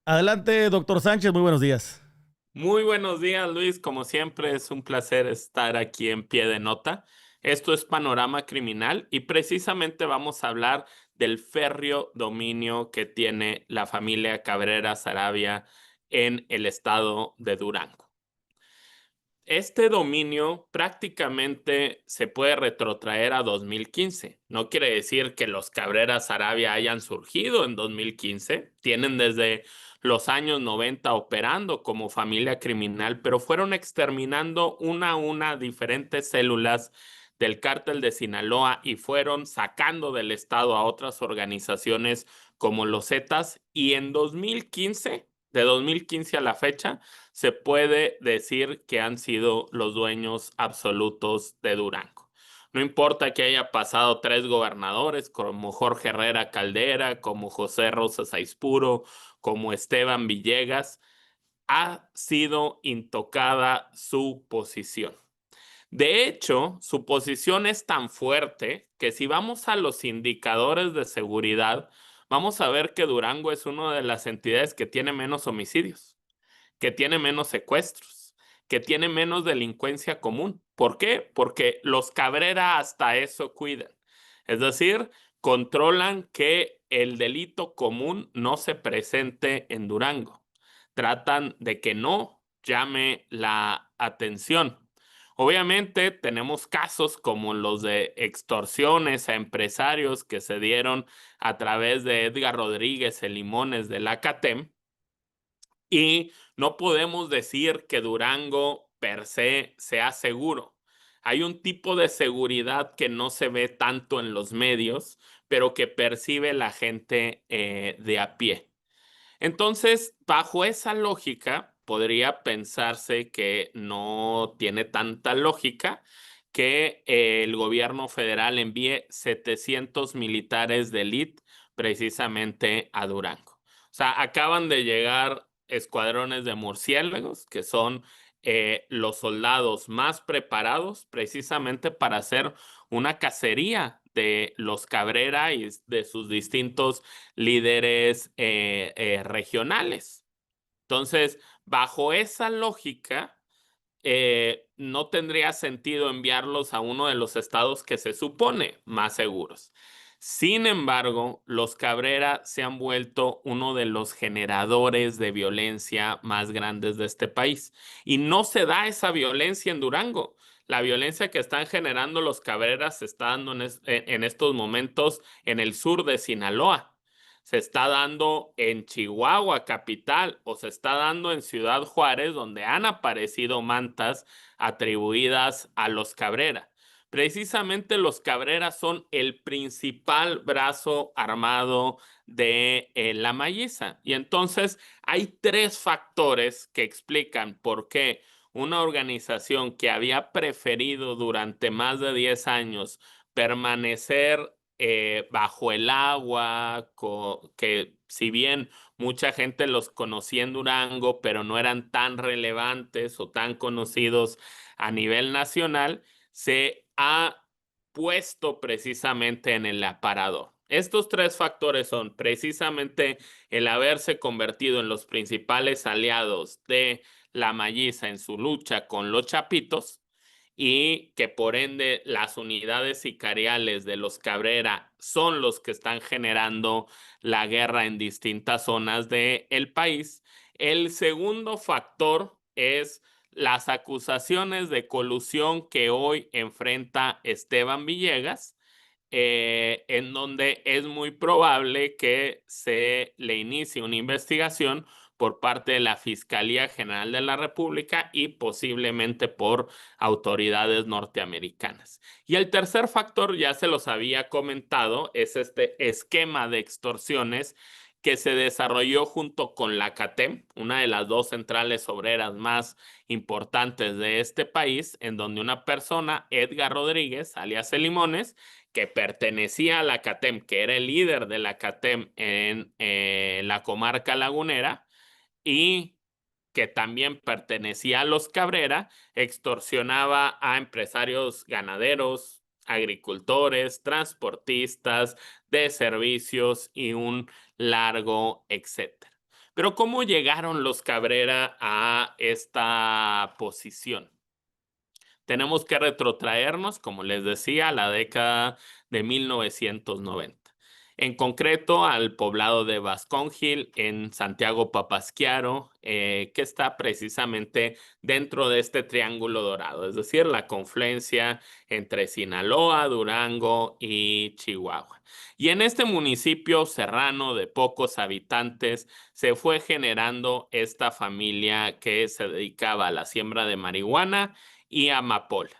Adelante, doctor Sánchez, muy buenos días. Muy buenos días, Luis. Como siempre, es un placer estar aquí en Pie de Nota. Esto es Panorama Criminal y precisamente vamos a hablar del férreo dominio que tiene la familia Cabrera Saravia en el estado de Durango. Este dominio prácticamente se puede retrotraer a 2015. No quiere decir que los Cabrera Saravia hayan surgido en 2015. Tienen desde los años 90 operando como familia criminal, pero fueron exterminando una a una diferentes células del cártel de Sinaloa y fueron sacando del estado a otras organizaciones como los Zetas. Y en 2015, de 2015 a la fecha, se puede decir que han sido los dueños absolutos de Durango. No importa que haya pasado tres gobernadores, como Jorge Herrera Caldera, como José Rosa Saizpuro, como Esteban Villegas, ha sido intocada su posición. De hecho, su posición es tan fuerte que si vamos a los indicadores de seguridad, vamos a ver que Durango es una de las entidades que tiene menos homicidios, que tiene menos secuestros, que tiene menos delincuencia común. ¿Por qué? Porque los Cabrera hasta eso cuidan. Es decir, controlan que el delito común no se presente en Durango. Tratan de que no llame la atención. Obviamente tenemos casos como los de extorsiones a empresarios que se dieron a través de Edgar Rodríguez, el Limones de la CATEM, y no podemos decir que Durango per se sea seguro. Hay un tipo de seguridad que no se ve tanto en los medios, pero que percibe la gente de a pie. Entonces, bajo esa lógica, podría pensarse que no tiene tanta lógica que el gobierno federal envíe 700 militares de élite precisamente a Durango. O sea, acaban de llegar escuadrones de murciélagos, que son los soldados más preparados precisamente para hacer una cacería de los Cabrera y de sus distintos líderes regionales. Entonces, bajo esa lógica, no tendría sentido enviarlos a uno de los estados que se supone más seguros. Sin embargo, los Cabrera se han vuelto uno de los generadores de violencia más grandes de este país. Y no se da esa violencia en Durango. La violencia que están generando los Cabrera se está dando en estos momentos en el sur de Sinaloa. Se está dando en Chihuahua, capital, o se está dando en Ciudad Juárez, donde han aparecido mantas atribuidas a los Cabrera. Precisamente los Cabrera son el principal brazo armado de la Mayiza. Y entonces hay tres factores que explican por qué una organización que había preferido durante más de 10 años permanecer bajo el agua, que si bien mucha gente los conocía en Durango, pero no eran tan relevantes o tan conocidos a nivel nacional, se ha puesto precisamente en el aparador. Estos tres factores son precisamente el haberse convertido en los principales aliados de la Mayiza en su lucha con los Chapitos, y que por ende las unidades sicariales de los Cabrera son los que están generando la guerra en distintas zonas del país. El segundo factor es las acusaciones de colusión que hoy enfrenta Esteban Villegas, en donde es muy probable que se le inicie una investigación por parte de la Fiscalía General de la República y posiblemente por autoridades norteamericanas. Y el tercer factor, ya se los había comentado, es este esquema de extorsiones que se desarrolló junto con la CATEM, una de las dos centrales obreras más importantes de este país, en donde una persona, Edgar Rodríguez, alias El Limones, que pertenecía a la CATEM, que era el líder de la CATEM en la comarca lagunera, y que también pertenecía a los Cabrera, extorsionaba a empresarios ganaderos, agricultores, transportistas de servicios y un largo etcétera. Pero ¿cómo llegaron los Cabrera a esta posición? Tenemos que retrotraernos, como les decía, a la década de 1990. En concreto, al poblado de Vascongil, en Santiago Papasquiaro, que está precisamente dentro de este triángulo dorado, es decir, la confluencia entre Sinaloa, Durango y Chihuahua. Y en este municipio serrano de pocos habitantes se fue generando esta familia que se dedicaba a la siembra de marihuana y amapola.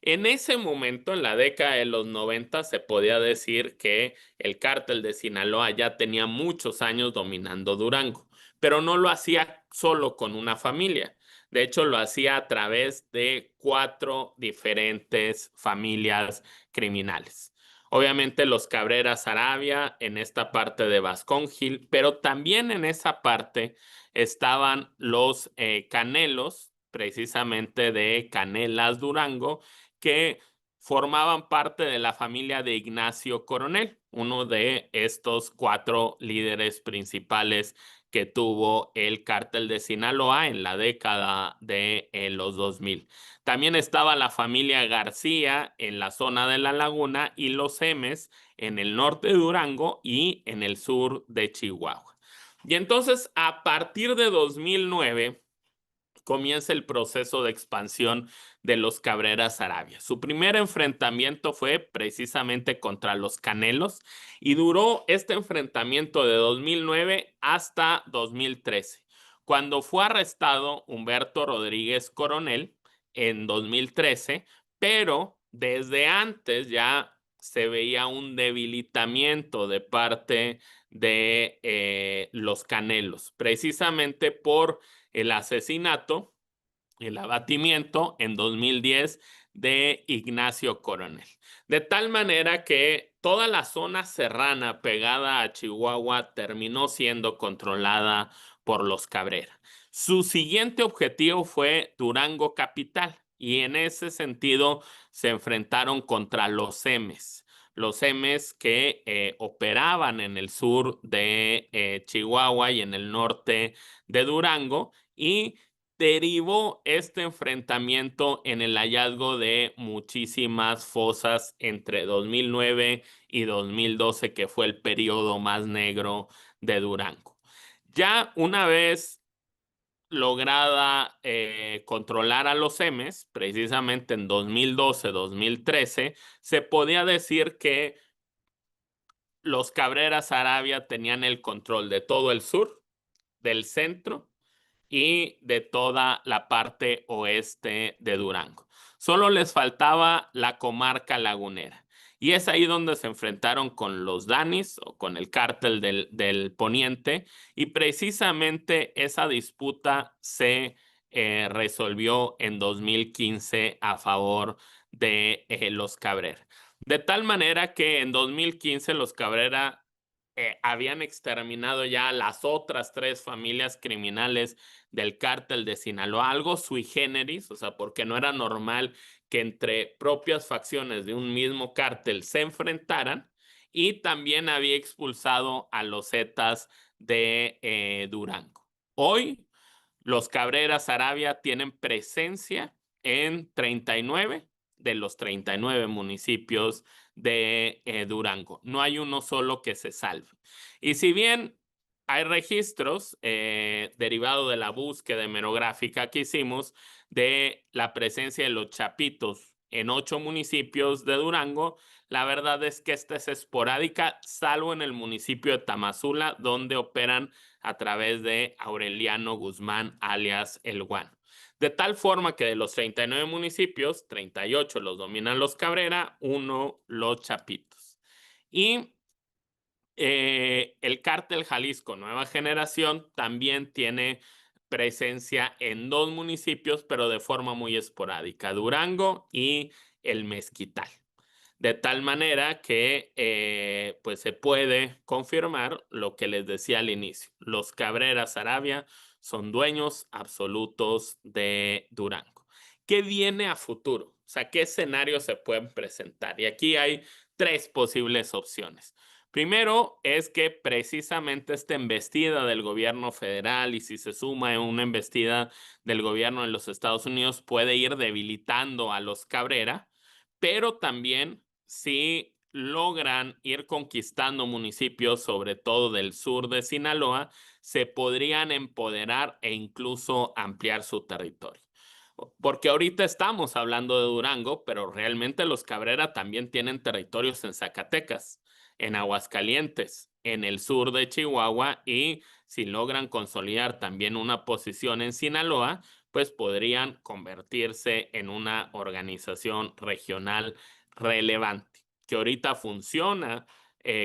En ese momento, en la década de los 90, se podía decir que el cártel de Sinaloa ya tenía muchos años dominando Durango, pero no lo hacía solo con una familia. De hecho, lo hacía a través de 4 diferentes familias criminales. Obviamente los Cabrera Saravia en esta parte de Vascongil, pero también en esa parte estaban los Canelos, precisamente de Canelas Durango, que formaban parte de la familia de Ignacio Coronel, uno de estos 4 líderes principales que tuvo el cártel de Sinaloa en la década de los 2000. También estaba la familia García en la zona de La Laguna y los Emes en el norte de Durango y en el sur de Chihuahua. Y entonces, a partir de 2009, comienza el proceso de expansión de los Cabrera Saravia. Su primer enfrentamiento fue precisamente contra los Canelos y duró este enfrentamiento de 2009 hasta 2013, cuando fue arrestado Humberto Rodríguez Coronel en 2013, pero desde antes ya se veía un debilitamiento de parte de los Canelos, precisamente por el asesinato, el abatimiento en 2010 de Ignacio Coronel. De tal manera que toda la zona serrana pegada a Chihuahua terminó siendo controlada por los Cabrera. Su siguiente objetivo fue Durango capital y en ese sentido se enfrentaron contra los Emes. Los Emes que operaban en el sur de Chihuahua y en el norte de Durango, y derivó este enfrentamiento en el hallazgo de muchísimas fosas entre 2009 y 2012, que fue el periodo más negro de Durango. Ya una vez lograda controlar a los Emes, precisamente en 2012-2013, se podía decir que los Cabrera Saravia tenían el control de todo el sur, del centro y de toda la parte oeste de Durango. Solo les faltaba la comarca lagunera. Y es ahí donde se enfrentaron con los Danis o con el cártel del Poniente, y precisamente esa disputa se resolvió en 2015 a favor de los Cabrera. De tal manera que en 2015 los Cabrera habían exterminado ya las otras 3 familias criminales del cártel de Sinaloa, algo sui generis, o sea, porque no era normal que entre propias facciones de un mismo cártel se enfrentaran, y también había expulsado a los Zetas de Durango. Hoy, los Cabrera Saravia tienen presencia en 39 de los 39 municipios de Durango. No hay uno solo que se salve. Y si bien hay registros derivados de la búsqueda hemerográfica que hicimos de la presencia de los Chapitos en 8 municipios de Durango, la verdad es que esta es esporádica, salvo en el municipio de Tamazula, donde operan a través de Aureliano Guzmán, alias El Guano. De tal forma que de los 39 municipios, 38 los dominan los Cabrera, 1 los Chapitos. Y el cártel Jalisco Nueva Generación también tiene presencia en 2 municipios, pero de forma muy esporádica, Durango y el Mezquital. De tal manera que pues se puede confirmar lo que les decía al inicio. Los Cabrera Saravia son dueños absolutos de Durango. ¿Qué viene a futuro? O sea, ¿qué escenarios se pueden presentar? Y aquí hay 3 posibles opciones. Primero es que precisamente esta embestida del gobierno federal, y si se suma una embestida del gobierno de los Estados Unidos, puede ir debilitando a los Cabrera, pero también si logran ir conquistando municipios, sobre todo del sur de Sinaloa, se podrían empoderar e incluso ampliar su territorio. Porque ahorita estamos hablando de Durango, pero realmente los Cabrera también tienen territorios en Zacatecas, en Aguascalientes, en el sur de Chihuahua, y si logran consolidar también una posición en Sinaloa, pues podrían convertirse en una organización regional relevante, que ahorita funciona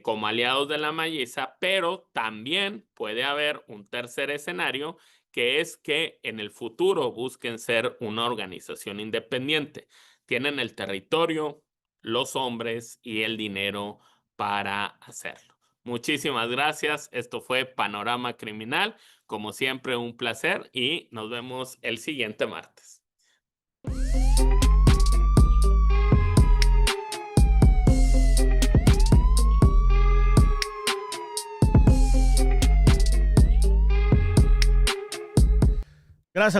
como aliados de la Mayiza, pero también puede haber un tercer escenario, que es que en el futuro busquen ser una organización independiente. Tienen el territorio, los hombres y el dinero para hacerlo. Muchísimas gracias. Esto fue Panorama Criminal. Como siempre, un placer y nos vemos el siguiente martes. Gracias.